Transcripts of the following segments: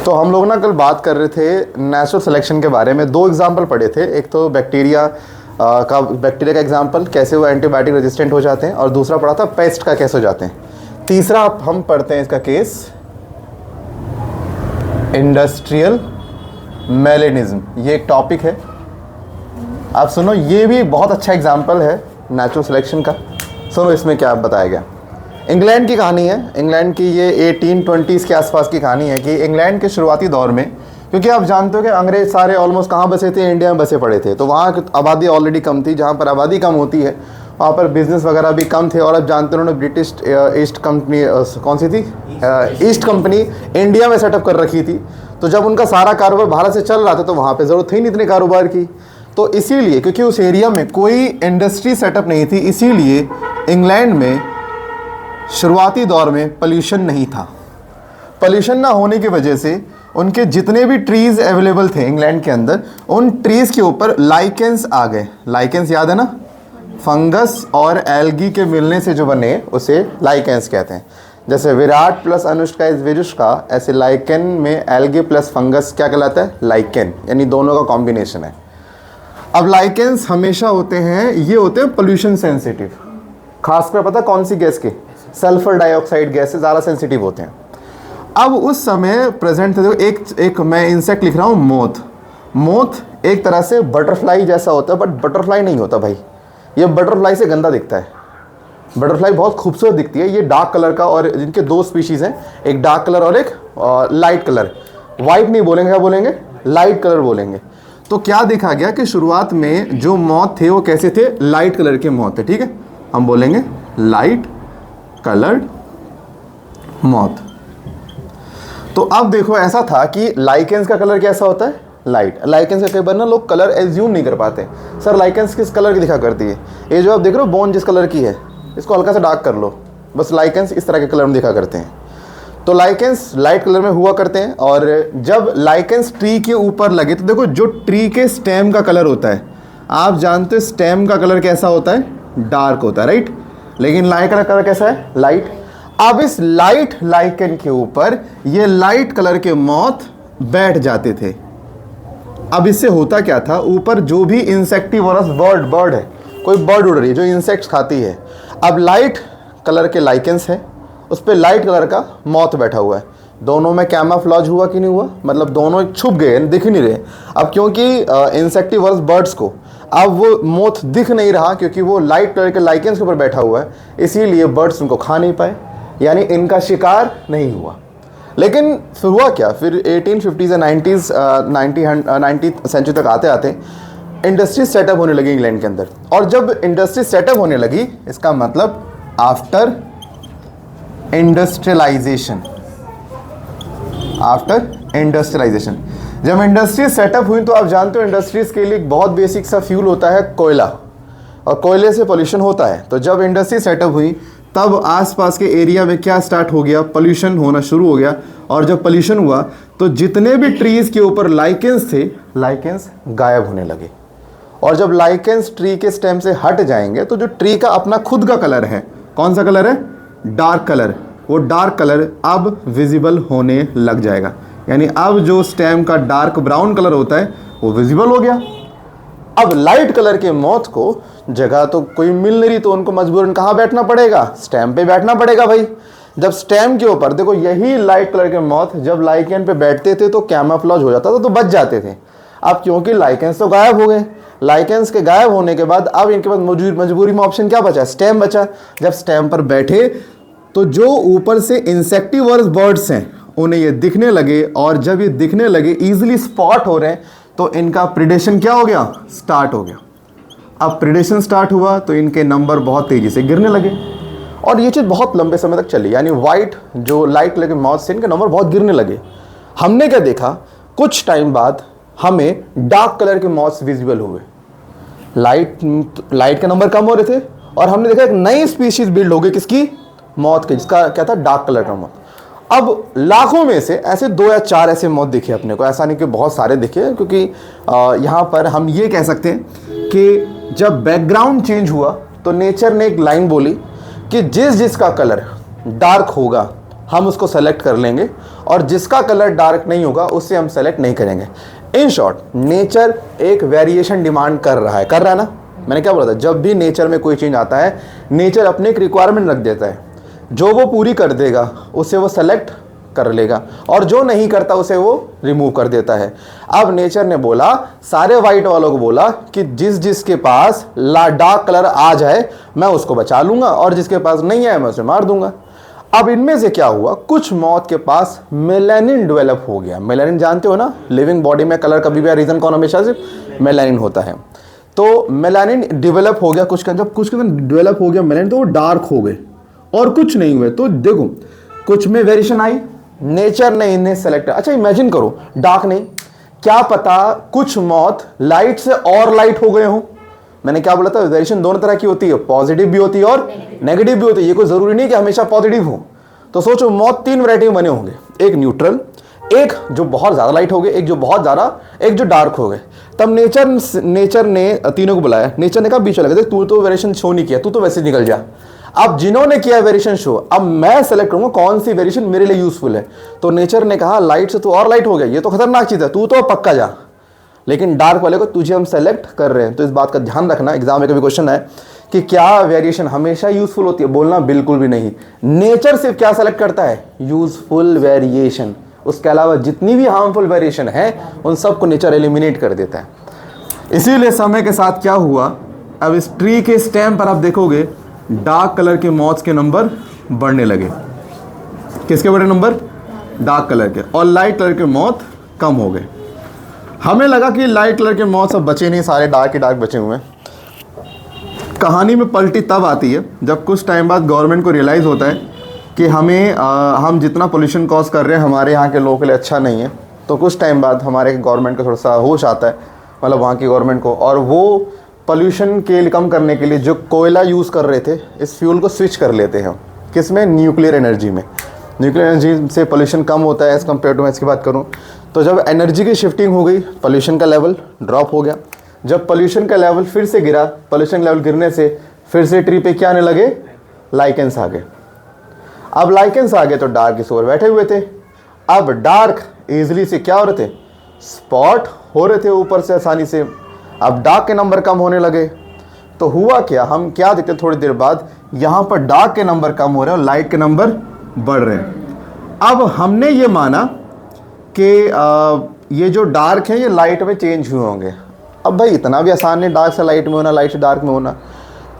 तो हम लोग ना कल बात कर रहे थे नेचुरल सिलेक्शन के बारे में। दो एग्जाम्पल पढ़े थे, एक तो बैक्टीरिया का एग्जाम्पल कैसे वो एंटीबायोटिक रेजिस्टेंट हो जाते हैं, और दूसरा पढ़ा था पेस्ट का कैसे हो जाते हैं। तीसरा हम पढ़ते हैं इसका केस इंडस्ट्रियल मेलेनिज्म। ये एक टॉपिक है, आप सुनो, ये भी बहुत अच्छा एग्जाम्पल है नेचुरल सिलेक्शन का। सुनो इसमें क्या बताया गया। इंग्लैंड की कहानी है, इंग्लैंड की ये 1820s के आसपास की कहानी है कि इंग्लैंड के शुरुआती दौर में, क्योंकि आप जानते हो कि अंग्रेज सारे ऑलमोस्ट कहाँ बसे थे, इंडिया में बसे पड़े थे, तो वहाँ की आबादी ऑलरेडी कम थी। जहाँ पर आबादी कम होती है वहाँ पर बिजनेस वगैरह भी कम थे। और अब जानते हो उन्होंने ब्रिटिश ईस्ट कंपनी, कौन सी थी, ईस्ट कंपनी इंडिया में सेटअप कर रखी थी। तो जब उनका सारा कारोबार भारत से चल रहा था तो वहाँ पर ज़रूरत थी नहीं इतने कारोबार की। तो इसीलिए, क्योंकि उस एरिया में कोई इंडस्ट्री सेटअप नहीं थी, इसीलिए इंग्लैंड में शुरुआती दौर में पोल्यूशन नहीं था। पोल्यूशन ना होने की वजह से उनके जितने भी ट्रीज़ अवेलेबल थे इंग्लैंड के अंदर, उन ट्रीज़ के ऊपर लाइकेंस आ गए। लाइकेंस याद है ना, फंगस और एल्गी के मिलने से जो बने उसे लाइकेंस कहते हैं। जैसे विराट प्लस अनुष्का इज विजुष्का, ऐसे लाइकेन में एल्गी प्लस फंगस क्या कहलाता है, लाइकेन, यानी दोनों का कॉम्बिनेशन है। अब लाइकेंस हमेशा होते हैं, ये होते हैं पोल्यूशन सेंसिटिव, खासकर पता कौन सी गैस के, सल्फर डाइऑक्साइड गैस से ज़्यादा सेंसिटिव होते हैं। अब उस समय प्रेजेंट थे, देखो एक मैं इंसेक्ट लिख रहा हूँ, मोथ। मोथ एक तरह से बटरफ्लाई जैसा होता है, बट बटरफ्लाई नहीं होता भाई, ये बटरफ्लाई से गंदा दिखता है। बटरफ्लाई बहुत खूबसूरत दिखती है, ये डार्क कलर का, और जिनके दो स्पीशीज़ हैं, एक डार्क कलर और एक लाइट कलर। वाइट नहीं बोलेंगे, क्या बोलेंगे, लाइट कलर बोलेंगे। तो क्या देखा गया कि शुरुआत में जो मॉथ थे वो कैसे थे, लाइट कलर के मॉथ थे, ठीक है, हम बोलेंगे लाइट कलर्ड मॉथ। तो अब देखो ऐसा था कि लाइकेंस का कलर कैसा होता है, लाइट। लाइकेंस का कई बार ना लोग कलर एज्यूम नहीं कर पाते, सर लाइकेंस किस कलर की दिखा करती है, ये जो आप देख रहे हो बोन जिस कलर की है, इसको हल्का सा डार्क कर लो, बस लाइकेंस इस तरह के कलर में दिखा करते हैं। तो लाइकेंस लाइट कलर में हुआ करते हैं। और जब लाइकेंस ट्री के ऊपर लगे, तो देखो जो ट्री के स्टेम का कलर होता है, आप जानते हो स्टेम का कलर कैसा होता है, डार्क होता है, राइट, लेकिन लाइट का कलर कैसा है, लाइट। अब इस लाइट लाइकेन के ऊपर ये लाइट कलर के मॉथ बैठ जाते थे। अब इससे होता क्या था, ऊपर जो भी इंसेक्टिवोरस बर्ड है, कोई बर्ड उड़ रही है जो इंसेक्ट्स खाती है, अब लाइट कलर के लाइकेंस है, उस पर लाइट कलर का मॉथ बैठा हुआ है। दोनों में कैमोफ्लेज हुआ कि नहीं हुआ, मतलब दोनों छुप गए, दिख ही नहीं रहे। अब क्योंकि इंसेक्टिवोरस बर्ड्स को अब वो मोथ दिख नहीं रहा, क्योंकि वो लाइट कलर के लाइकेंस के ऊपर बैठा हुआ है, इसीलिए बर्ड्स उनको खा नहीं पाए, यानी इनका शिकार नहीं हुआ। लेकिन फिर हुआ क्या, फिर 1850s या 90th सेंचुरी तक आते आते इंडस्ट्री सेटअप होने लगी इंग्लैंड के अंदर। और जब इंडस्ट्री सेटअप होने लगी, इसका मतलब आफ्टर इंडस्ट्रियलाइजेशन, जब इंडस्ट्री सेटअप हुई, तो आप जानते हो इंडस्ट्रीज के लिए बहुत बेसिक सा फ्यूल होता है कोयला, और कोयले से पोल्यूशन होता है। तो जब इंडस्ट्री सेटअप हुई, तब आसपास के एरिया में क्या स्टार्ट हो गया, पोल्यूशन होना शुरू हो गया। और जब पोल्यूशन हुआ तो जितने भी ट्रीज के ऊपर लाइकेंस थे, लाइकेंस गायब होने लगे। और जब लाइकेंस ट्री के स्टेम से हट जाएंगे, तो जो ट्री का अपना खुद का कलर है, कौन सा कलर है, डार्क कलर, वो डार्क कलर अब विजिबल होने लग जाएगा। यानी अब जो स्टेम का डार्क ब्राउन कलर होता है वो विजिबल हो गया। अब लाइट कलर के मॉथ को जगह तो कोई मिल नहीं रही, तो उनको मजबूरन कहाँ बैठना पड़ेगा, स्टेम पे बैठना पड़ेगा भाई। जब स्टेम के ऊपर देखो, यही लाइट कलर के मॉथ जब लाइकेन पे बैठते थे तो कैमोफ्लेज हो जाता था, तो बच जाते थे। अब क्योंकि लाइकेंस तो गायब हो गए, लाइकेंस के गायब होने के बाद अब इनके पास मजबूरी में ऑप्शन क्या बचा, स्टेम बचा। जब स्टेम पर बैठे तो जो ऊपर से इंसेक्टिवोरस बर्ड्स हैं उन्हें ये दिखने लगे, और जब ये दिखने लगे, इजीली स्पॉट हो रहे हैं, तो इनका प्रिडेशन क्या हो गया, स्टार्ट हो गया। अब प्रिडेशन स्टार्ट हुआ तो इनके नंबर बहुत तेज़ी से गिरने लगे, और ये चीज़ बहुत लंबे समय तक चली। यानी वाइट जो लाइट कलर के मॉथ से इनके नंबर बहुत गिरने लगे। हमने क्या देखा, कुछ टाइम बाद हमें डार्क कलर के मॉथ्स विजिबल हुए, लाइट के नंबर कम हो रहे थे, और हमने देखा एक नई स्पीशीज बिल्ड हो गई, किसकी, मॉथ के, जिसका क्या था, डार्क कलर का मॉथ। अब लाखों में से ऐसे 2 या 4 ऐसे मॉथ दिखे अपने को, ऐसा नहीं कि बहुत सारे दिखे, क्योंकि यहाँ पर हम ये कह सकते हैं कि जब बैकग्राउंड चेंज हुआ तो नेचर ने एक लाइन बोली कि जिसका कलर डार्क होगा हम उसको सेलेक्ट कर लेंगे, और जिसका कलर डार्क नहीं होगा उससे हम सेलेक्ट नहीं करेंगे। इन शॉर्ट, नेचर एक वेरिएशन डिमांड कर रहा है ना। मैंने क्या बोला था, जब भी नेचर में कोई चेंज आता है, नेचर अपने एक रिक्वायरमेंट रख देता है, जो वो पूरी कर देगा उसे वो सेलेक्ट कर लेगा, और जो नहीं करता उसे वो रिमूव कर देता है। अब नेचर ने बोला, सारे वाइट वालों को बोला कि जिस जिसके पास डार्क कलर आ जाए मैं उसको बचा लूंगा, और जिसके पास नहीं है मैं उसे मार दूंगा। अब इनमें से क्या हुआ, कुछ मौत के पास मेलानिन डेवलप हो गया। मेलानिन जानते हो ना, लिविंग बॉडी में कलर कभी भी रीजन कौन हमेशा से मेलानिन होता है। तो मेलानिन डेवलप हो गया कुछ का, जब कुछ के अंदर डेवलप हो गया मेलानिन तो वो डार्क हो गए, और कुछ नहीं हुए। तो देखो कुछ में वेरिएशन आई, नेचर ने इन्हें सेलेक्ट। अच्छा इमेजिन करो, डार्क नहीं, क्या पता कुछ मौत लाइट से और लाइट हो गए हो। मैंने क्या बोला था, वेरिएशन दोनों तरह की होती है, पॉजिटिव भी होती है और नेगेटिव भी होती है। ये कोई जरूरी नहीं कि हमेशा पॉजिटिव हो। तो सोचो मौत 3 वैरायटी में बने होंगे, एक न्यूट्रल, एक जो बहुत ज्यादा लाइट हो गए, एक जो बहुत ज्यादा, एक जो डार्क हो गए। तब नेचर ने तीनों को बुलाया। नेचर ने कहा बीच लगा, तू तो वेरिएशन शो नहीं किया, तू तो वैसे निकल जा। अब जिन्होंने किया वेरिएशन शो, अब मैं सेलेक्ट करूंगा कौन सी वेरिएशन मेरे लिए यूजफुल है। तो नेचर ने कहा लाइट से तू और लाइट हो गया, ये तो खतरनाक चीज है, तू तो पक्का जा। लेकिन डार्क वाले को तुझे हम सेलेक्ट कर रहे हैं। तो इस बात का ध्यान रखना, एग्जाम में कभी क्वेश्चन है कि क्या वेरिएशन हमेशा यूजफुल होती है, बोलना बिल्कुल भी नहीं। नेचर सिर्फ क्या सेलेक्ट करता है, यूजफुल वेरिएशन। उसके अलावा जितनी भी हार्मफुल वेरिएशन है उन सबको नेचर एलिमिनेट कर देता है। इसीलिए समय के साथ क्या हुआ, अब इस ट्री के स्टेम पर आप देखोगे डार्क कलर के मॉथ्स के नंबर बढ़ने लगे। किसके बढ़े नंबर, डार्क कलर के, और लाइट कलर के मॉथ कम हो गए। हमें लगा कि लाइट कलर के मॉथ सब बचे नहीं, सारे डार्क के डार्क बचे हुए हैं। कहानी में पलटी तब आती है जब कुछ टाइम बाद गवर्नमेंट को रियलाइज़ होता है कि हम जितना पोल्यूशन कॉज कर रहे हैं हमारे यहाँ के लोगों के लिए अच्छा नहीं है। तो कुछ टाइम बाद हमारे गवर्नमेंट को थोड़ा सा होश आता है, मतलब वहाँ की गवर्नमेंट को, और वो पोल्यूशन के लिए कम करने के लिए जो कोयला यूज़ कर रहे थे, इस फ्यूल को स्विच कर लेते हैं। किस में, न्यूक्लियर एनर्जी में। न्यूक्लियर एनर्जी से पोल्यूशन कम होता है एज़ कम्पेयर टू, मैं इसकी बात करूँ तो जब एनर्जी की शिफ्टिंग हो गई, पोल्यूशन का लेवल ड्रॉप हो गया। जब पोल्यूशन का लेवल फिर से गिरा, पोल्यूशन लेवल गिरने से फिर से ट्री पे क्या आने लगे, लाइकेंस आ गए। अब लाइकेंस आ गए तो डार्क इस ओर बैठे हुए थे। अब डार्क इजीली से क्या हो रहे थे, स्पॉट हो रहे थे ऊपर से आसानी से। अब डार्क के नंबर कम होने लगे तो हुआ क्या, हम क्या देखते थोड़ी देर बाद यहाँ पर डार्क के नंबर कम हो रहे हैं और लाइट के नंबर बढ़ रहे हैं। अब हमने ये माना कि ये जो डार्क है ये लाइट में चेंज हुए होंगे। अब भाई इतना भी आसान नहीं डार्क से लाइट में होना, लाइट से डार्क में होना।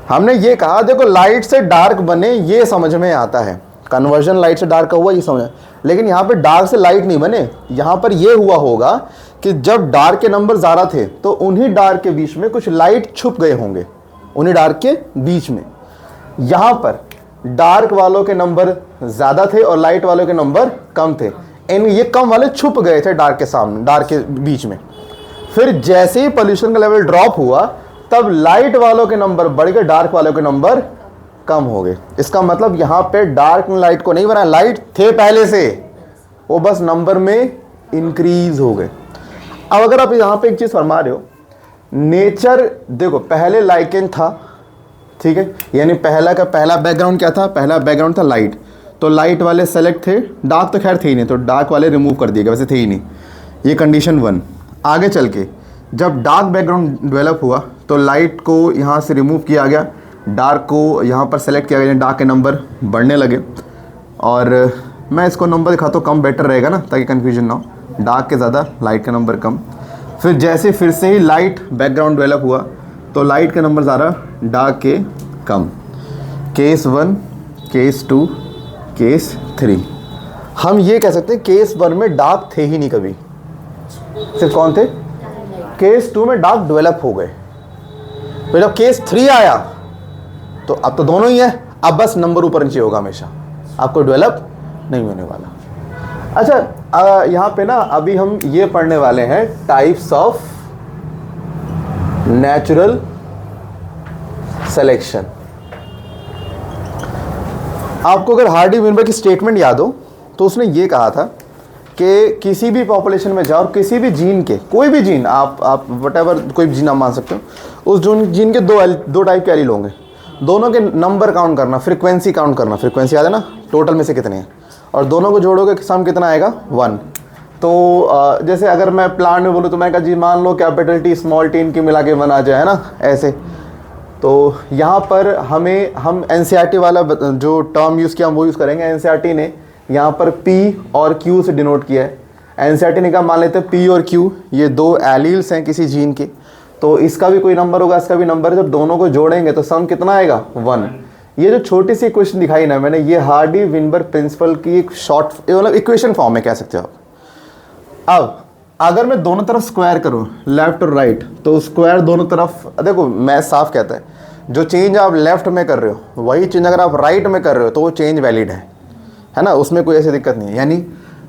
हमने ये कहा देखो लाइट से डार्क बने ये समझ में आता है, कन्वर्जन लाइट से डार्क का हुआ ये समझ, लेकिन यहाँ पे डार्क से लाइट नहीं बने। यहाँ पर ये हुआ होगा कि जब डार्क के नंबर ज़्यादा थे तो उन्हीं डार्क के बीच में कुछ लाइट छुप गए होंगे, उन्हीं डार्क के बीच में। यहाँ पर डार्क वालों के नंबर ज़्यादा थे और लाइट वालों के नंबर कम थे, ये कम वाले छुप गए थे डार्क के सामने, डार्क के बीच में। फिर जैसे ही पोल्यूशन का लेवल ड्रॉप हुआ तब लाइट वालों के नंबर बढ़ गए, डार्क वालों के नंबर कम हो गए। इसका मतलब यहाँ पे डार्क ने लाइट को नहीं बनाया, लाइट थे पहले से, वो बस नंबर में इंक्रीज हो गए। अब अगर आप यहाँ पे एक चीज़ फरमा रहे हो, नेचर देखो पहले लाइकेन था, ठीक है, यानी पहला बैकग्राउंड क्या था, पहला बैकग्राउंड था लाइट, तो लाइट वाले सेलेक्ट थे, डार्क तो खैर थे ही नहीं, तो डार्क वाले रिमूव कर दिए गए, वैसे थे ही नहीं। ये कंडीशन 1। आगे चल के जब डार्क बैकग्राउंड डेवलप हुआ तो लाइट को यहाँ से रिमूव किया गया, डार्क को यहाँ पर सेलेक्ट किया गया, डार्क के नंबर बढ़ने लगे। और मैं इसको नंबर दिखाता हूँ, कम बेटर रहेगा ना, ताकि कन्फ्यूजन ना हो, डार्क के ज़्यादा लाइट का नंबर कम। फिर जैसे फिर से ही लाइट बैकग्राउंड डेवलप हुआ तो लाइट के नंबर ज़्यादा, डार्क के कम। Case 1, case 2, case 3। हम ये कह सकते हैं केस 1 में डार्क थे ही नहीं कभी, सिर्फ कौन थे, केस 2 में डार्क डेवलप हो गए। फिर जब केस 3 आया तो अब तो दोनों ही है, अब बस नंबर ऊपर नीचे होगा हमेशा, आपको डेवलप नहीं होने वाला। अच्छा यहाँ पे ना अभी हम ये पढ़ने वाले हैं टाइप्स ऑफ नेचुरल सिलेक्शन। आपको अगर हार्डी विनबर्ग की स्टेटमेंट याद हो तो उसने ये कहा था कि किसी भी पॉपुलेशन में जाओ, किसी भी जीन के, कोई भी जीन, आप वटेवर कोई भी जीन आप मान सकते हो, उस जीन के दो टाइप के एलील होंगे, दोनों के नंबर काउंट करना, फ्रीक्वेंसी काउंट करना, फ्रीक्वेंसी याद है ना, टोटल में से कितने हैं, और दोनों को जोड़ोगे सम कितना आएगा 1। तो जैसे अगर मैं प्लान में बोलूँ तो मैं कहा जी मान लो कैपिटल टी स्मॉल टी इनकी मिला के 1 आ जाए, है ना, ऐसे। तो यहाँ पर हम एनसीईआरटी वाला जो टर्म यूज़ किया हम वो यूज़ करेंगे। एनसीईआरटी ने यहाँ पर पी और क्यू से डिनोट किया है। एनसीईआरटी ने कहा मान लेते हैं पी और क्यू ये 2 एलील्स हैं किसी जीन के, तो इसका भी कोई नंबर होगा, इसका भी नंबर है, जब दोनों को जोड़ेंगे तो सम कितना आएगा 1। ये जो छोटी सी इक्वेशन दिखाई ना मैंने, ये हार्डी विनबर्ग प्रिंसिपल की एक शॉर्ट मतलब इक्वेशन फॉर्म में कह सकते हो आप। अब अगर मैं दोनों तरफ स्क्वायर करूं लेफ्ट और राइट, तो स्क्वायर दोनों तरफ, देखो मैथ साफ कहता है जो चेंज आप लेफ्ट में कर रहे हो वही चेंज अगर आप राइट में कर रहे हो तो वो चेंज वैलिड है ना, उसमें कोई ऐसी दिक्कत नहीं है। यानी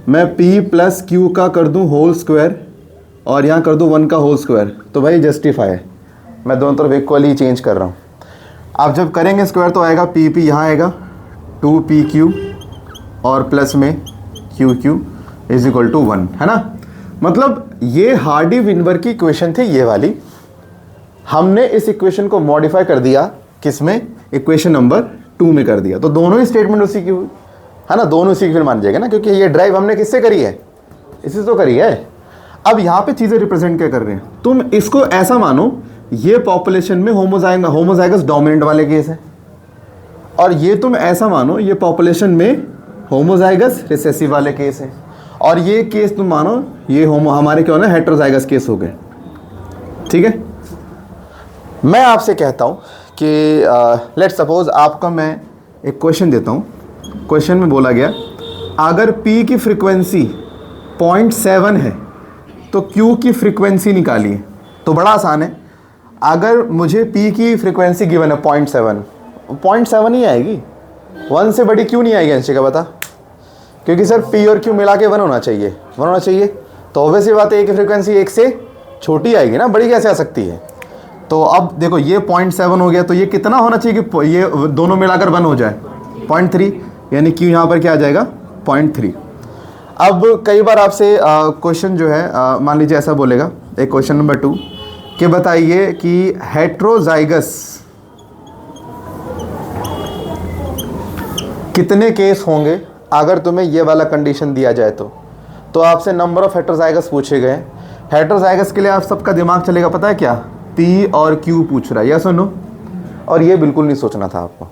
मैं p प्लस क्यू का कर दूं होल स्क्वायर और यहाँ कर दूं 1 का होल स्क्वायर, तो भाई जस्टिफाई है, मैं दोनों तरफ इक्वली चेंज कर रहा हूँ। आप जब करेंगे स्क्वायर तो आएगा पी पी, यहाँ आएगा 2pq और प्लस में qq इज इक्वल टू 1, है ना। मतलब ये हार्डी विनबर्ग की इक्वेशन थी ये वाली, हमने इस इक्वेशन को मॉडिफाई कर दिया किसमें, इक्वेशन नंबर 2 में कर दिया। तो दोनों ही स्टेटमेंट उसी की हुई, है ना, दोनों उसी की फिर मान जाएगा ना, क्योंकि ये ड्राइव हमने किससे करी है, इसी से तो करी है। अब यहाँ पे चीज़ें रिप्रेजेंट क्या कर रहे हैं, तुम इसको ऐसा मानो ये पॉपुलेशन में होमोजाइगस डोमिनेंट वाले केस है, और ये तुम ऐसा मानो ये पॉपुलेशन में होमोजाइगस रिसेसिव वाले केस है, और ये केस तुम मानो ये हमारे क्या होना हेटेरोजाइगस केस हो गए। ठीक है, मैं आपसे कहता हूँ कि लेट सपोज आपका मैं एक क्वेश्चन देता हूँ। क्वेश्चन में बोला गया अगर P की फ्रीक्वेंसी 0.7 है तो Q की फ्रीक्वेंसी निकालिए। तो बड़ा आसान है, अगर मुझे P की फ्रीक्वेंसी गिवन है 0.7 ही आएगी, 1 से बड़ी क्यों नहीं आएगी अंश का बता, क्योंकि सर P और Q मिला के 1 होना चाहिए, तो ऑब्वियसली बात है कि फ्रीक्वेंसी 1 से छोटी आएगी ना, बड़ी कैसे आ सकती है। तो अब देखो ये 0.7 हो गया, तो ये कितना होना चाहिए कि ये दोनों मिलाकर 1 हो जाए 0.3, यानी Q यहाँ पर क्या आ जाएगा 0.3। अब कई बार आपसे क्वेश्चन जो है मान लीजिए ऐसा बोलेगा, एक क्वेश्चन नंबर 2 कि बताइए कि हेटेरोजाइगस कितने केस होंगे अगर तुम्हें ये वाला कंडीशन दिया जाए तो आपसे नंबर ऑफ हेटेरोजाइगस पूछे गए। हेटेरोजाइगस के लिए आप सबका दिमाग चलेगा पता है क्या, P और Q पूछ रहा है, या सुनो, और ये बिल्कुल नहीं सोचना था आपको।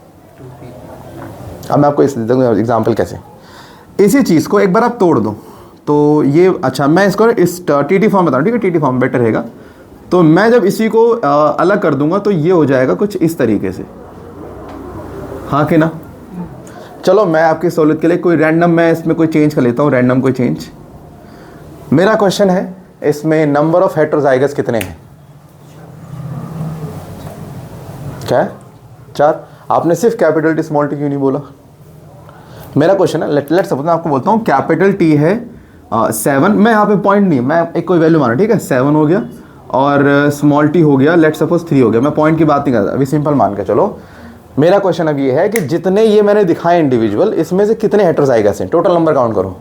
अब मैं आपको इस एग्जाम्पल कैसे, इसी चीज़ को एक बार आप तोड़ दो तो ये, अच्छा मैं इसको इस TT फॉर्म बताऊँ, ठीक है, TT फॉर्म बेटर रहेगा। तो मैं जब इसी को अलग कर दूंगा तो ये हो जाएगा कुछ इस तरीके से, हाँ कि ना। चलो मैं आपकी सहूलियत के लिए कोई रैंडम, मैं इसमें कोई चेंज कर लेता हूँ, रैंडम कोई चेंज। मेरा क्वेश्चन है इसमें नंबर ऑफ हेटेरोजाइगस कितने हैं, क्या है 4। आपने सिर्फ कैपिटल टी स्मॉल टी क्यों नहीं बोला। मेरा क्वेश्चन है लेट सपोज मैं आपको बोलता हूँ कैपिटल टी है 7, मैं यहाँ पे पॉइंट नहीं, मैं एक कोई वैल्यू माना, ठीक है, 7 हो गया और स्मॉल टी हो गया, लेट सपोज 3 हो गया, मैं पॉइंट की बात नहीं करता, अभी सिंपल मान के चलो। मेरा क्वेश्चन अब ये है कि जितने ये मैंने दिखाए इंडिविजुअल, इसमें से कितने हेटेरोजाइगस हैं, टोटल नंबर काउंट करो।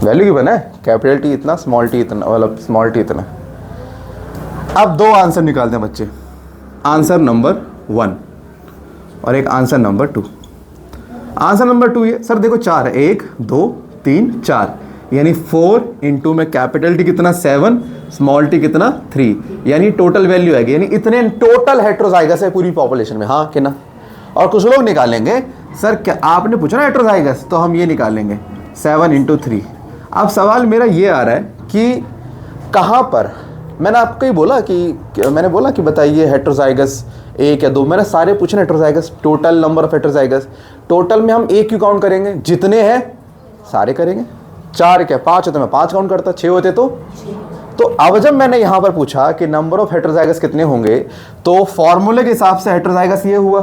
वैल्यू गिवन है कैपिटल टी इतना, स्मॉल टी इतना, मतलब स्मॉल टी इतना। अब 2 आंसर निकालते हैं बच्चे, आंसर नंबर 1 और एक आंसर नंबर 2। आंसर नंबर 2 ये सर देखो 4 है, 1 2 3 4, यानी 4 इंटू में कैपिटल टी कितना 7, स्मॉल टी कितना 3, यानी टोटल वैल्यू आएगी, यानी इतने टोटल हेटेरोजाइगस है पूरी पॉपुलेशन में, हाँ कि ना। और कुछ लोग निकालेंगे सर क्या आपने पूछा ना हेटेरोजाइगस, तो हम ये निकालेंगे 7 इंटू 3। अब सवाल मेरा ये आ रहा है कि कहाँ पर, मैंने आपको ही बोला कि मैंने बोला कि बताइए हेटेरोजाइगस 1 या 2, मैंने सारे पूछे heterozygous, total number of heterozygous. Total में हम 1 क्यों काउंट करेंगे, जितने हैं सारे करेंगे। 4 क्या 5 होते मैं 5 काउंट करता, 6 होते तो अब जब मैंने यहाँ पर पूछा कि नंबर ऑफ हेटेरोजाइगस कितने होंगे, तो फॉर्मूले के हिसाब से हेटेरोजाइगस ये हुआ,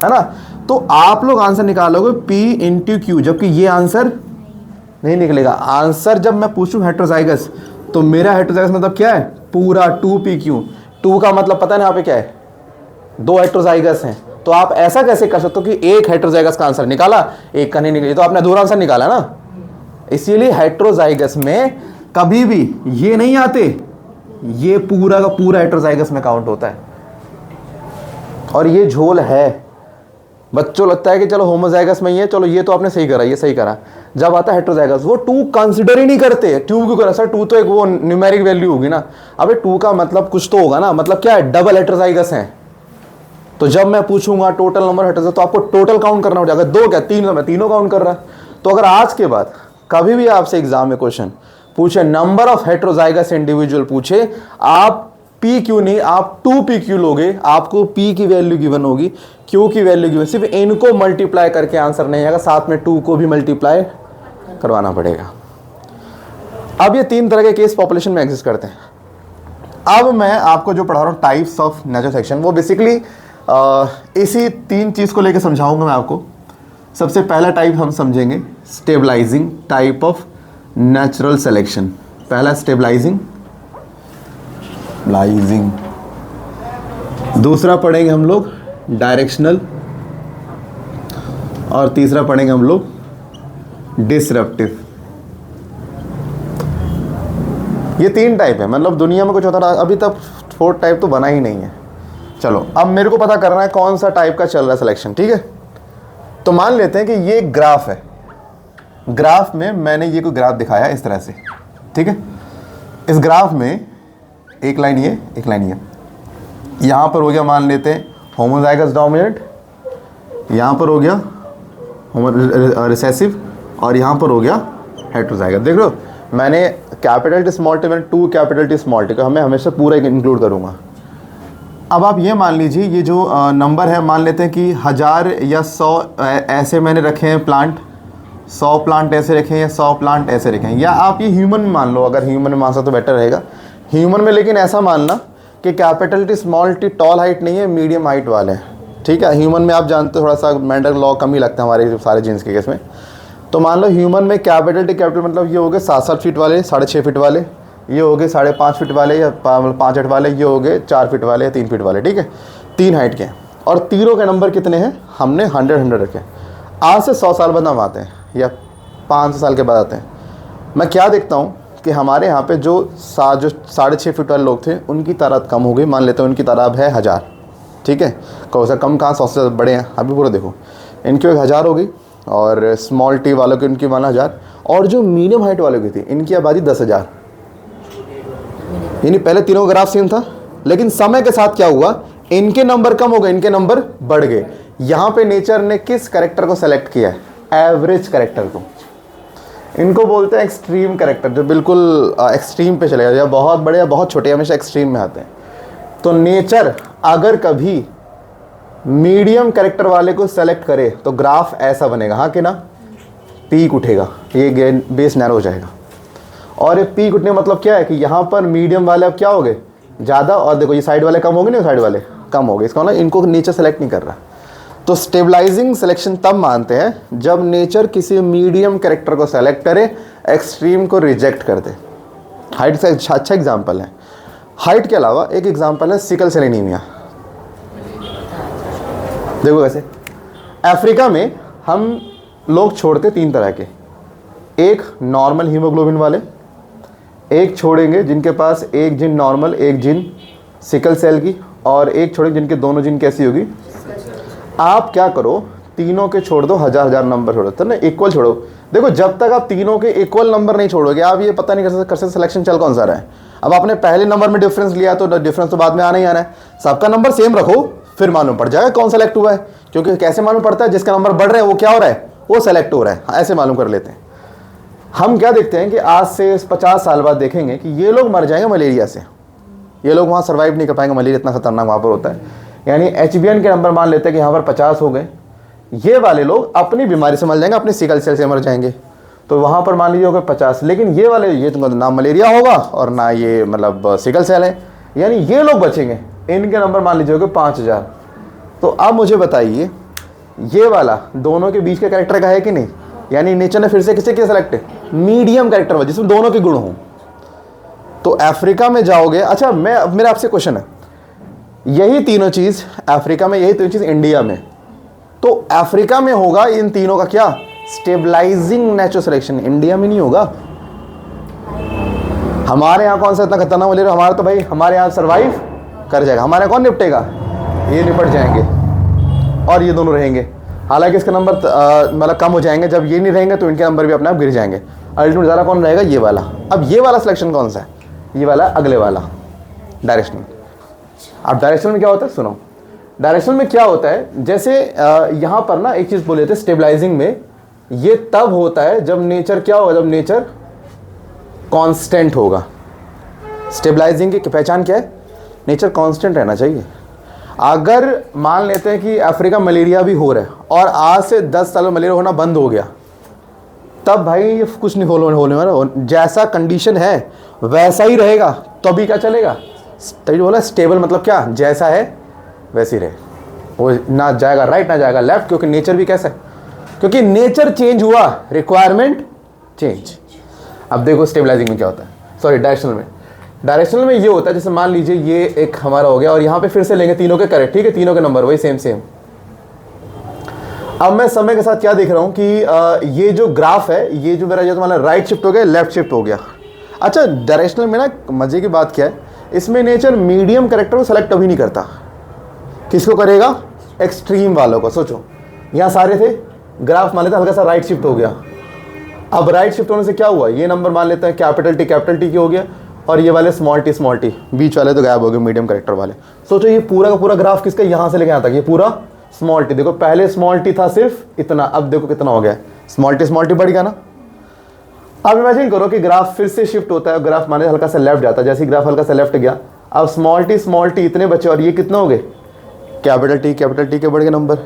है ना। तो आप लोग आंसर निकालोगे P इंटू क्यू, जबकि ये आंसर नहीं निकलेगा। आंसर जब मैं पूछूं हेटेरोजाइगस, तो मेरा हेटेरोजाइगस मतलब क्या है, पूरा 2pq। 2 का मतलब पता है ना यहाँ पे क्या है, 2 हेटेरोजाइगस हैं। तो आप ऐसा कैसे कर सकते हो कि एक हेटेरोजाइगस का आंसर निकाला, एक का नहीं निकला, तो आपने अधूरा आंसर निकाला ना। इसीलिए हेटेरोजाइगस में कभी भी ये नहीं आते, ये पूरा का पूरा हेटेरोजाइगस में काउंट होता है। और ये झोल है, बच्चों लगता है कि चलो होमोजाइगस में ही है, चलो ये तो आपने सही करा, ये सही करा। जब आता है हेट्रोजाइगस, वो 2 कंसिडर ही नहीं करते। 2 क्यों करा सर? 2 तो एक वो न्यूमेरिक वैल्यू होगी ना। अबे 2 का मतलब कुछ तो होगा ना, मतलब क्या है, डबल हेट्रोजाइगस है। तो जब मैं पूछूंगा टोटल नंबर हेट्रोजाइगस, तो आपको टोटल काउंट करना हो जाएगा। 2 क्या 3, मैं तीनों काउंट कर रहा। तो अगर आज के बाद कभी भी आपसे एग्जाम में क्वेश्चन पूछे नंबर ऑफ हेट्रोजाइगस इंडिविजुअल पूछे, आप पी क्यू नहीं, आप 2pq लोगे। आपको p की वैल्यू गिवन होगी, q की वैल्यू गिवन, सिर्फ इनको मल्टीप्लाई करके आंसर नहीं आएगा, साथ में 2 को भी मल्टीप्लाई करवाना पड़ेगा। अब ये 3 तरह के केस पॉपुलेशन में एग्जिस्ट करते हैं। अब मैं आपको जो पढ़ा रहा हूँ टाइप्स ऑफ नेचुरल सिलेक्शन, वो बेसिकली इसी 3 चीज़ को लेकर समझाऊंगा मैं आपको। सबसे पहला टाइप हम समझेंगे stabilizing type of natural selection. पहला स्टेबलाइजिंग, दूसरा पढ़ेंगे हम लोग डायरेक्शनल, और तीसरा पढ़ेंगे हम लोग डिसरप्टिव। ये 3 टाइप है, मतलब दुनिया में कुछ होता रहा अभी तक 4th टाइप तो बना ही नहीं है। चलो अब मेरे को पता करना है कौन सा टाइप का चल रहा है सिलेक्शन, ठीक है। तो मान लेते हैं कि ये ग्राफ है, ग्राफ में मैंने ये कोई ग्राफ दिखाया इस तरह से, ठीक है। इस ग्राफ में एक लाइन ये, एक लाइन ये, यहाँ पर हो गया मान लेते हैं होमोजाइगस डोमिनेंट, यहाँ पर हो गया रिसेसिव, और यहाँ पर हो गया हेट्रोजाइगस। देख लो मैंने कैपिटल टी स्मॉल टी, मैंने 2 कैपिटल टी स्मॉल टी का मैं हमेशा पूरा इंक्लूड करूँगा। अब आप ये मान लीजिए ये जो नंबर है, मान लेते हैं कि 1000 या 100 ऐसे मैंने रखे हैं प्लांट, 100 प्लांट ऐसे रखे हैं या 100 प्लांट ऐसे रखे हैं, या आप ये ह्यूमन में मान लो। अगर ह्यूमन में मान सकते तो बेटर रहेगा ह्यूमन में, लेकिन ऐसा मानना कि capital T small T tall height नहीं है, मीडियम हाइट वाले हैं, ठीक है। ह्यूमन में आप जानते हो थोड़ा सा मेंडल लॉ कम ही लगता है हमारे सारे जीन्स के केस में। तो मान लो ह्यूमन में कैपिटल टी कैपिटल मतलब ये हो गए 7-7 फीट वाले, 6.5 फीट वाले, ये हो गए 5.5 फीट वाले या 5-8 वाले, ये हो गए 4 फीट वाले या 3 फीट वाले, ठीक है। 3 हाइट के, और तीनों के नंबर कितने हैं, हमने 100 रखे। आज से 100 साल बाद हम आते हैं या 500 साल के बाद आते हैं, मैं क्या देखता हूँ कि हमारे यहाँ पे जो 6.5 फीट वाले लोग थे उनकी तादाद कम हो गई। मान लेते हैं उनकी तादाद है 1000, ठीक है। कौन सा कम, कहाँ 100 से बड़े हैं। अभी पूरा देखो, इनकी 1000 हो गई, और स्मॉल टी वालों की उनकी मान 1000, और जो मीडियम हाइट वालों की थी इनकी आबादी 10,000। यानी पहले तीनों ग्राफ सेम था, लेकिन समय के साथ क्या हुआ, इनके नंबर कम हो गए, इनके नंबर बढ़ गए। यहाँ पे नेचर ने किस कैरेक्टर को सेलेक्ट किया है, एवरेज कैरेक्टर को। इनको बोलते हैं एक्सट्रीम कैरेक्टर, जो बिल्कुल एक्सट्रीम पे चलेगा, या बहुत बड़े या बहुत छोटे, हमेशा एक्सट्रीम में आते हैं। तो नेचर अगर कभी मीडियम कैरेक्टर वाले को सेलेक्ट करे तो ग्राफ ऐसा बनेगा, हाँ कि ना, पीक उठेगा, ये बेस नैरो हो जाएगा। और ये पीक उठने मतलब क्या है कि यहाँ पर मीडियम वाले अब क्या हो गए ज़्यादा, और देखो ये साइड वाले कम हो गए, नहीं साइड वाले कम हो गए। इसका मतलब इनको नेचर सेलेक्ट नहीं कर रहा। तो स्टेबलाइजिंग सिलेक्शन तब मानते हैं जब नेचर किसी मीडियम कैरेक्टर को सेलेक्ट करे, एक्सट्रीम को रिजेक्ट कर दे। हाइट से अच्छा एग्जाम्पल है। हाइट के अलावा एक एग्जाम्पल है सिकल सेल एनीमिया। देखो कैसे अफ्रीका में हम लोग छोड़ते 3 तरह के, एक नॉर्मल हीमोग्लोबिन वाले, एक छोड़ेंगे जिनके पास एक जिन नॉर्मल, एक जिन सिकल सेल की, और एक छोड़ेंगे जिनके दोनों जिन कैसी होगी। आप क्या करो, तीनों के छोड़ दो, 1000 नंबर छोड़ो, तो ना इक्वल छोड़ो। देखो जब तक आप तीनों के इक्वल नंबर नहीं छोड़ोगे, आप ये पता नहीं कर सकते सिलेक्शन चल कौन सा रहा है। अब आपने पहले नंबर में डिफरेंस लिया तो डिफरेंस तो बाद में आना ही आना है। सबका नंबर सेम रखो, फिर मालूम पड़ जाएगा कौन सेलेक्ट हुआ है। क्योंकि कैसे मालूम पड़ता है, जिसका नंबर बढ़ रहा है वो क्या हो रहा है, वो सेलेक्ट हो रहा है। ऐसे मालूम कर लेते हैं। हम क्या देखते हैं कि आज से 50 साल बाद देखेंगे कि ये लोग मर जाएंगे मलेरिया से, ये लोग वहाँ सर्वाइव नहीं कर पाएंगे, मलेरिया इतना खतरनाक वहाँ पर होता है। यानी HbN के नंबर मान लेते हैं कि यहाँ पर 50 हो गए, ये वाले लोग अपनी बीमारी से मर जाएंगे, अपनी सिकल सेल से मर जाएंगे, तो वहाँ पर मान लीजिए होगा 50। लेकिन ये वाले, ये तो ना मलेरिया होगा और ना ये मतलब सिकल सेल है, यानी ये लोग बचेंगे, इनके नंबर मान लीजिए होगा 5000। तो अब मुझे बताइए ये वाला दोनों के बीच के कैरेक्टर का है कि नहीं, यानी नेचर ने फिर से किसे किया सेलेक्ट, मीडियम कैरेक्टर वाला जिसमें दोनों के गुण हों। तो अफ्रीका में जाओगे, अच्छा मेरा आपसे क्वेश्चन है, यही तीनों चीज़ अफ्रीका में, यही तीनों चीज़ इंडिया में, तो अफ्रीका में होगा इन तीनों का क्या, स्टेबलाइजिंग नेचुरल सिलेक्शन। इंडिया में नहीं होगा। हमारे यहाँ कौन सा इतना खतरनाक मलेरिया, हमारा तो भाई हमारे यहाँ सर्वाइव कर जाएगा, हमारे यहाँ कौन निपटेगा, ये निपट जाएंगे और ये दोनों रहेंगे। हालांकि इसके नंबर मतलब कम हो जाएंगे, जब ये नहीं रहेंगे तो इनके नंबर भी अपने आप गिर जाएंगे। अल्टीमेट ज़्यादा कौन रहेगा, ये वाला। अब ये वाला सिलेक्शन कौन सा है, ये वाला अगले वाला डायरेक्शनल। अब डायरेक्शनल में क्या होता है, सुनो, डायरेक्शनल में क्या होता है, जैसे यहाँ पर ना एक चीज़ बोले थे स्टेबलाइजिंग में, ये तब होता है जब नेचर क्या होगा, जब नेचर कांस्टेंट होगा। स्टेबलाइजिंग की पहचान क्या है, नेचर कांस्टेंट रहना चाहिए। अगर मान लेते हैं कि अफ्रीका मलेरिया भी हो रहा है और आज से 10 साल में मलेरिया होना बंद हो गया, तब भाई ये कुछ नहीं होने वाला, जैसा कंडीशन है वैसा ही रहेगा, तो अभी क्या चलेगा, तभी बोला स्टेबल मतलब क्या, जैसा है वैसे ही रहे, वो ना जाएगा राइट ना जाएगा लेफ्ट, क्योंकि नेचर भी कैसा है, क्योंकि नेचर चेंज हुआ, रिक्वायरमेंट चेंज। अब देखो स्टेबलाइजिंग में क्या होता है, सॉरी डायरेक्शनल में ये होता है, जैसे मान लीजिए ये एक हमारा हो गया और यहाँ पे फिर से लेंगे तीनों के करेक्ट, ठीक है, तीनों के नंबर वही सेम। अब मैं समय के साथ क्या देख रहा हूँ कि ये जो ग्राफ है, ये जो मेरा, ये तुम्हारा राइट शिफ्ट हो गया, लेफ्ट शिफ्ट हो गया। अच्छा, डायरेक्शनल में ना मजे की बात क्या है, इसमें नेचर मीडियम कैरेक्टर को सेलेक्ट कभी नहीं करता। किसको करेगा, एक्सट्रीम वालों को। सोचो यहाँ सारे थे, ग्राफ मान लेते हल्का सा राइट शिफ्ट हो गया, अब राइट शिफ्ट होने से क्या हुआ, ये नंबर मान लेते हैं कैपिटल टी की हो गया, और ये वाले स्मॉल टी, बीच वाले तो गायब हो गए, मीडियम कैरेक्टर वाले। सोचो ये पूरा का पूरा ग्राफ किसका, यहाँ से लेके यहाँ तक, ये पूरा स्मॉल टी। देखो पहले स्मॉल टी था सिर्फ इतना, अब देखो कितना हो गया, स्मॉल टी बढ़ गया ना। अब इमेजिन करो कि ग्राफ फिर से शिफ्ट होता है, ग्राफ माने हल्का सा लेफ्ट जाता है, जैसे ग्राफ हल्का सा लेफ्ट गया, अब स्मॉल टी इतने बचे, और ये कितना हो गए, कैपिटल टी के बढ़ गए नंबर।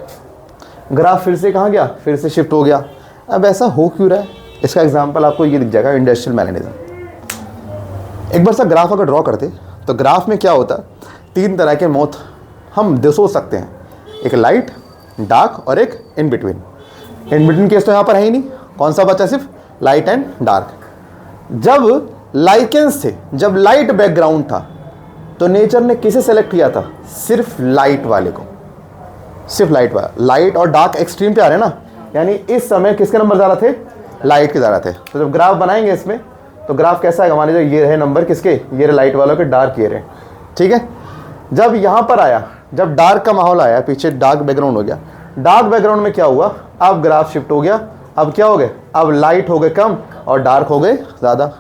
ग्राफ फिर से कहाँ गया, फिर से शिफ्ट हो गया। अब ऐसा हो क्यों रहा है, इसका एग्जाम्पल आपको ये दिख जाएगा, इंडस्ट्रियल मैकेनिज्म। एक बार सा ग्राफ अगर ड्रॉ करते तो ग्राफ में क्या होता, 3 तरह के मौत हम सोच सकते हैं, एक लाइट, डार्क और एक इन बिटवीन केस तो यहाँ पर है ही नहीं, कौन सा बचा, सिर्फ लाइट एंड डार्क। जब लाइकेंस थे, जब लाइट बैकग्राउंड था, तो नेचर ने किसे सेलेक्ट किया था, सिर्फ लाइट वाले को, सिर्फ लाइट वाला। लाइट और डार्क एक्सट्रीम पे आ रहे हैं ना, यानी इस समय किसके नंबर ज़्यादा थे, लाइट के ज़्यादा थे। तो जब ग्राफ बनाएंगे इसमें, तो ग्राफ कैसा है, मान लीजिए ये रहे नंबर किसके, ये रहे लाइट वालों के, डार्क ये रहे, ठीक है। जब यहाँ पर आया, जब डार्क का माहौल आया, पीछे डार्क बैकग्राउंड हो गया, डार्क बैकग्राउंड में क्या हुआ, अब ग्राफ शिफ्ट हो गया, अब क्या हो गए, अब लाइट हो गए कम और डार्क हो गए ज़्यादा।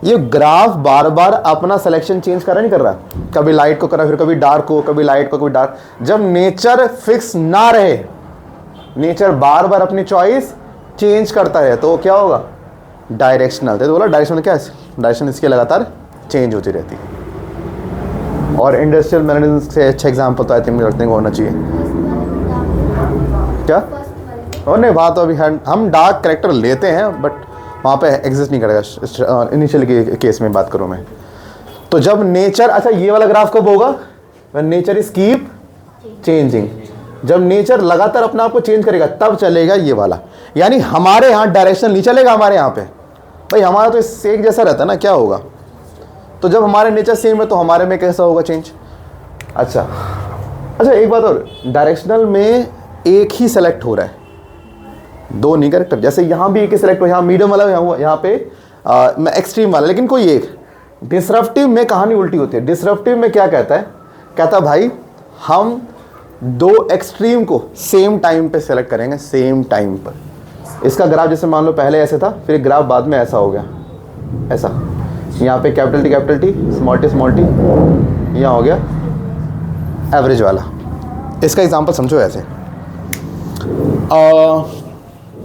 ये ग्राफ बार बार अपना सिलेक्शन चेंज कर रहा नहीं कर रहा, कभी लाइट को कर रहा, फिर कभी डार्क को, कभी लाइट को, कभी डार्क। जब नेचर फिक्स ना रहे, नेचर बार बार अपनी चॉइस चेंज करता है, तो क्या होगा, डायरेक्शनल। तो बोला डायरेक्शनल क्या है, डायरेक्शन इसकी लगातार चेंज होती रहती है। और इंडस्ट्रियल मैकेनिज्म से अच्छा एग्जांपल तो आई थिंक लगते हैं होना चाहिए क्या, और नहीं वहाँ तो अभी हम डार्क कैरेक्टर लेते हैं, बट वहाँ पे एग्जिस्ट नहीं करेगा इनिशियल केस में बात करूँ मैं। तो जब नेचर, अच्छा ये वाला ग्राफ कब होगा, when nature is keep changing, जब नेचर लगातार अपने आप को चेंज करेगा तब चलेगा ये वाला। यानी हमारे यहाँ डायरेक्शन नहीं चलेगा, हमारे यहाँ पे भाई हमारा तो इससे एक जैसा रहता है ना, क्या होगा, तो जब हमारे नेचर सेम है तो हमारे में कैसा होगा चेंज। अच्छा एक बात और, डायरेक्शनल में एक ही सेलेक्ट हो रहा है, 2 नहीं कैरेक्टर, जैसे यहाँ भी एक ही सेलेक्ट हो, यहाँ मीडियम वाला यहाँ पे एक्सट्रीम वाला, लेकिन कोई एक। डिसरप्टिव में कहानी उल्टी होती है। डिसरप्टिव में क्या कहता है, कहता भाई हम 2 एक्सट्रीम को सेम टाइम पे सेलेक्ट करेंगे, सेम टाइम पर। इसका ग्राफ जैसे मान लो पहले ऐसे था, फिर ग्राफ बाद में ऐसा हो गया, ऐसा, यहाँ पे कैपिटल टी स्मॉल टी, यहाँ हो गया एवरेज वाला। इसका एग्जांपल समझो ऐसे,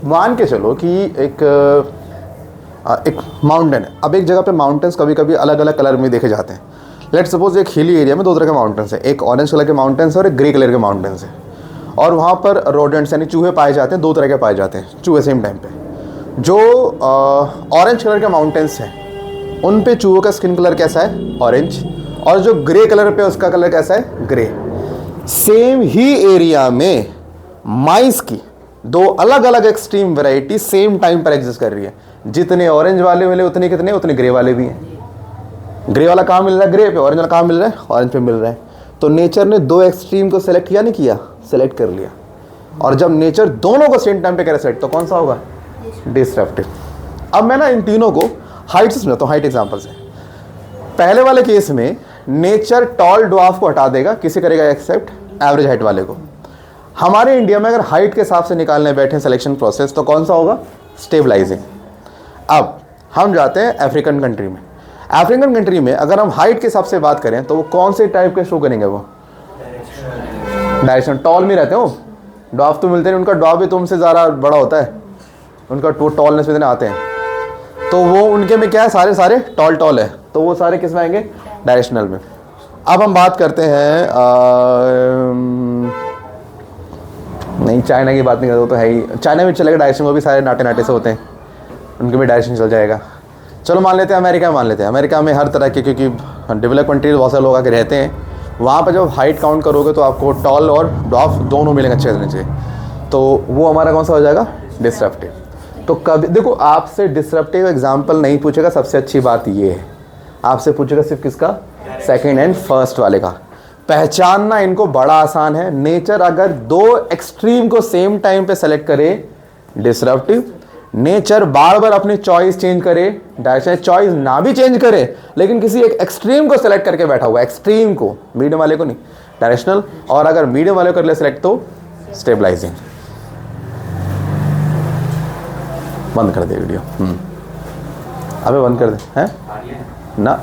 मान के चलो कि एक माउंटेन है। अब एक जगह पे माउंटेन्स कभी कभी अलग अलग कलर में देखे जाते हैं। लेट्स सपोज एक हिली एरिया में 2 तरह के माउंटेन्स है, एक ऑरेंज कलर के माउंटेन्स है और एक ग्रे कलर के माउंटेन्स है, और वहाँ पर रोडेंट्स यानी चूहे पाए जाते हैं, 2 तरह के पाए जाते हैं चूहे सेम टाइम पे। जो ऑरेंज कलर के माउंटेन्स हैं उन पे चूहों का स्किन कलर कैसा है, ऑरेंज, और जो ग्रे कलर पे उसका कलर कैसा है, ग्रे। सेम ही एरिया में माइस की 2 अलग अलग एक्सट्रीम वैरायटी सेम टाइम पर एग्जिस्ट कर रही है। जितने ऑरेंज वाले मिले उतने ग्रे वाले भी हैं। ग्रे वाला कहाँ मिल रहा है, ग्रे पे, ऑरेंज वाला कहाँ मिल रहा है, ऑरेंज पे मिल रहा है। तो नेचर ने 2 एक्सट्रीम को सेलेक्ट किया, नहीं किया, सेलेक्ट कर लिया। और जब नेचर दोनों को सेम टाइम पे करे सेलेक्ट, तो कौन सा होगा, डिसरप्टिव। अब मैं ना इन तीनों को हाइट से समझाता हूँ, हाइट एग्जाम्पल से। पहले वाले केस में नेचर टॉल ड्वार्फ को हटा देगा, किसे करेगा, एक्सेप्ट एवरेज हाइट वाले को। हमारे इंडिया में अगर हाइट के हिसाब से निकालने बैठे सिलेक्शन प्रोसेस तो कौन सा होगा? स्टेबलाइजिंग। अब हम जाते हैं अफ्रीकन कंट्री में। अफ्रीकन कंट्री में अगर हम हाइट के हिसाब से बात करें तो वो कौन से टाइप के शो करेंगे? वो डायरेक्शन टॉल में रहते हो। डॉफ तो मिलते नहीं, उनका डॉफ भी तुमसे ज़्यादा बड़ा होता है, उनका टॉलनेस में आते हैं, तो वो उनके में क्या है, सारे सारे टॉल है, तो वो सारे किस में आएंगे? डायरेक्शनल में। अब हम बात करते हैं नहीं चाइना की बात नहीं करते, तो है ही, चाइना में चलेगा डायरेक्शन, वो भी सारे नाटे नाटे से होते हैं, उनके भी डायरेक्शन चल जाएगा। चलो मान लेते हैं अमेरिका, मान लेते हैं अमेरिका में हर तरह के, क्योंकि डेवलप कंट्रीज बहुत सारे लोग आके रहते हैं वहाँ पर, जब हाइट काउंट करोगे तो आपको टॉल और डॉफ दोनों मिलेंगे अच्छे रहने चाहिए, तो वो हमारा कौन सा हो जाएगा? डिसरप्टिव। तो कभी देखो आपसे डिसरप्टिव एग्जाम्पल नहीं पूछेगा, सबसे अच्छी बात ये है, आपसे पूछेगा सिर्फ किसका? सेकेंड एंड फर्स्ट वाले का। पहचानना इनको बड़ा आसान है। नेचर अगर दो एक्सट्रीम को सेम टाइम पे सेलेक्ट करे, डिसरप्टिव। नेचर बार बार अपनी चॉइस चेंज करे, डायरेक्शन चॉइस ना भी चेंज करे लेकिन किसी एक एक्सट्रीम को सेलेक्ट करके बैठा हुआ है, एक्सट्रीम को, मीडियम वाले को नहीं, डायरेक्शनल। और अगर मीडियम वाले को कर ले सेलेक्ट तो स्टेबलाइजिंग। बंद कर दे वीडियो। अबे बंद कर दे हैं ना।